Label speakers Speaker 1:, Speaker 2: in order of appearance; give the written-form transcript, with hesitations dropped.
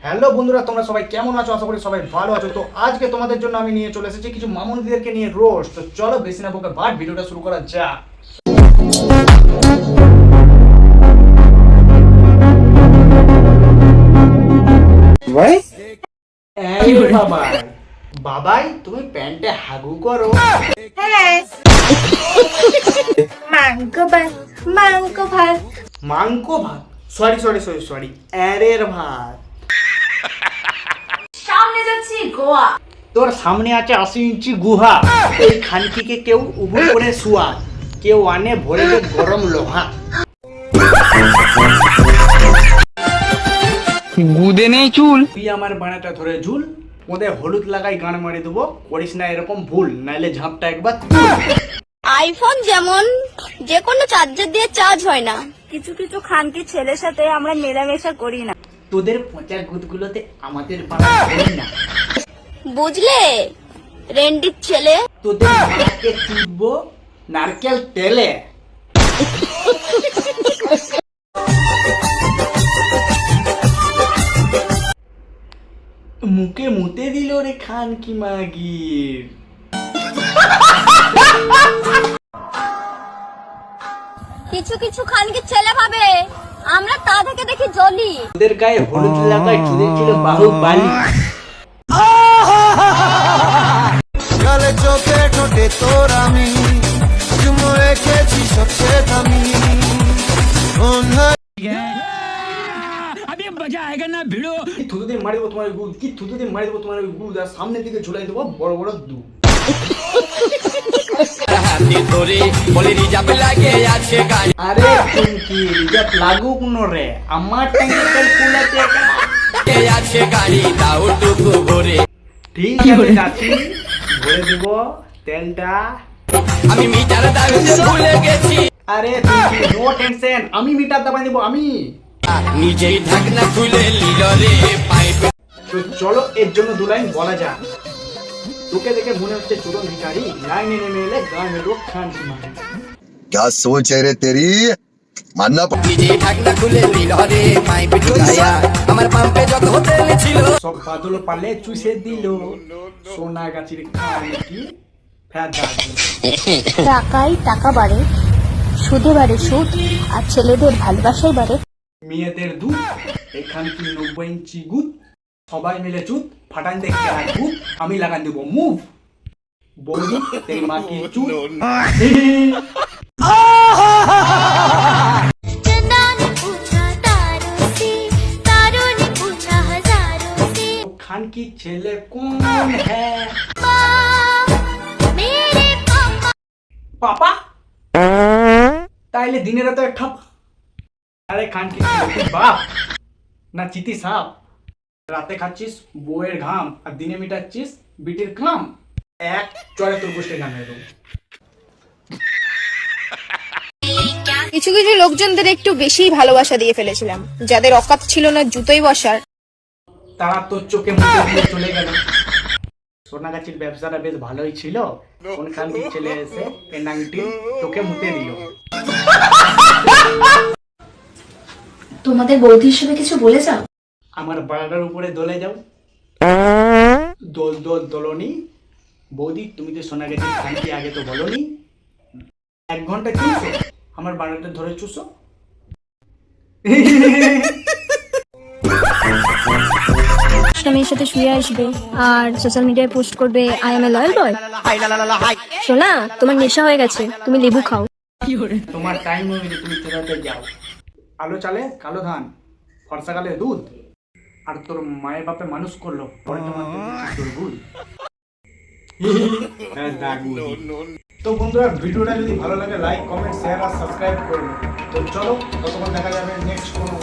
Speaker 1: Hello বন্ধুরা, তোমরা সবাই কেমন আছো? আশা করি সবাই ভালো আছো। তো আজকে তোমাদের জন্য আমি নিয়ে চলে এসেছি কিছু মামুনিদেরকে নিয়ে রোস্ট। তো চলো বেশি না বকে বাট ভিডিওটা শুরু করা যাক। ভাই এই বাবাই বাবাই তুমি প্যান্টে হাগু করো।
Speaker 2: হ্যাঁ মাংকো ভাত মাংকো ভাত
Speaker 1: মাংকো ভাত, সরি এরের ভাত।
Speaker 2: সামনে যাচ্ছি গোয়া।
Speaker 1: তোর সামনে আছে 80 ইঞ্চি গুহা। এই খানকিকে কেউ উবু করে শুয়া, কেউ আনে ভরে দে গরম লোহা।
Speaker 3: গুদে নেই চুল,
Speaker 1: তুই আমার বানাটা ধরে ঝুল, ওদের হলুদ লাগাই গান মারি দেবো। করিস না এরকম ভুল, নাইলে ঝাপটা একবার তুল।
Speaker 4: আইফোন যেমন যে কোনো চার্জার দিয়ে চার্জ হয় না,
Speaker 2: কিছু কিছু খানকি ছেলের সাথে আমরা মেলামেশা করি না।
Speaker 1: তোদের পচা গুদগুলোতে আমাদের পাড়া করি না।
Speaker 4: বুঝলে রেন্ডির ছেলে।
Speaker 1: তোদের মাকে চুটবো নারকেল তেলে। মুখে মুতে দিল রে খানকি মাগির।
Speaker 4: কিছু কিছু খানকে ছেলে ভাবে আমরা তা থেকে দেখি জলি।
Speaker 1: ওদের গায়ে হলুদ লাগাই চুদের ছিল বাহু বালি।
Speaker 5: কালে চোখে ঠোঁটে তোর আমি চুমু রেখেছি সবচেয়ে দামি।
Speaker 1: থুতু দিয়ে মারি দেবো তোমার গুদ, কি থুতু দিয়ে মারি দেবো তোমার গুদ, আর সামনের দিকে ঝুলাই দেবো বড় বড় দু। আরে চুমকি রিজার্ভ লাগুক নো রে, আমার ট্যাঙ্কে তেল ফুল আছে। ঠিক আছে যাচ্ছি, ভরে দেব তেলটা।
Speaker 5: আমি মিটার দাবিতে ভুলে গেছি,
Speaker 1: আরে চুমকি নো টেনশন, আমি মিটার দাবাই দেবো আমি।
Speaker 5: নিজেই ঢাকনা খুলে নিল রে পাইপ।
Speaker 1: তো চলো এর জন্য দু লাইন বলা যাক। তোকে দেখে মনে হচ্ছে চুরন ভিখারি, লাইনে নেমে এলে গান মেলো খানকি মারি।
Speaker 6: क्या सोच है रे तेरी मानना
Speaker 5: নিজেই ঢাকনা খুলে নিল রে পাইপ ঢুকাইয়া আমার পাম্পে যত তেল ছিল।
Speaker 1: সব বাদল পালে চুষে দিল সোনা গাছির খানকি ফেদা।
Speaker 4: টাকাই টাকা বাড়ে, সুদে বাড়ে সুদ, আর ছেলেদের ভালোবাসাই বাড়ে।
Speaker 1: মেয়েদের দুধ, এখান কি 90 ইঞ্চি গুদ, সবাই মিলে চুদ ফাটান দেখতে রাখবো, আমি লাগান দেবো মুভ। বৌদি তেরি মা কি চুদ। खान की ছেলে কোন হ্যাঁ? পাপা তাইলে দিনের রাতে একটা। আরে খান কি ছেলে বাপ না চিতি সাপ? রাতে খাচ্ছিস বউয়ের ঘাম আর দিনে মিটাচ্ছিস বিটির কাম। এক চড়ে তোর গোষ্ঠীর গান হয়ে দেবো।
Speaker 7: কিছু কিছু লোকজনদের একটু বেশিই ভালোবাসা দিয়ে ফেলেছিলাম, যাদের অকাত ছিল না জুতোই বসার।
Speaker 1: তারা তোর চোখে মুখে দিয়ে চলে গেল। সোনাগাছির ব্যবসাটা বেশ ভালোই ছিল, কোন খানকির ছেলে এসে পেনাংটি চোখে মুতে দিল।
Speaker 2: তোমাদের বৌদি হিসেবে কিছু বলে যাও।
Speaker 1: আমার বাড়াটার উপরে দোলে যাও। দোল দোল দোলনি। বৌদি তুমি তো সোনাগাছির খানকি আগে তো বলনি। 1 ঘন্টা চুষো, আমার বাড়াটা ধরে চুষো।
Speaker 4: মেয়ের সাথে শুয়ে আসবে আর সোশ্যাল মিডিয়ায় পোস্ট করবে আই এম এ লয়াল বয়। শোনা, তোমার নেশা হয়ে গেছে, তুমি লেবু খাও।
Speaker 1: তোমার টাইম হয়ে গেছে, তুমি তেরাতে যাও। আলো চালে কালো ধান, ফর্সাকালে দুধ, আর তোর মায়ের বাপে মানুষ করলো পরে তোমার তোর ভুল। তো বন্ধুরা, ভিডিওটা যদি ভালো লাগে লাইক কমেন্ট শেয়ার আর সাবস্ক্রাইব করুন। তো চলো ততক্ষণ দেখা যাবে নেক্সট কোনো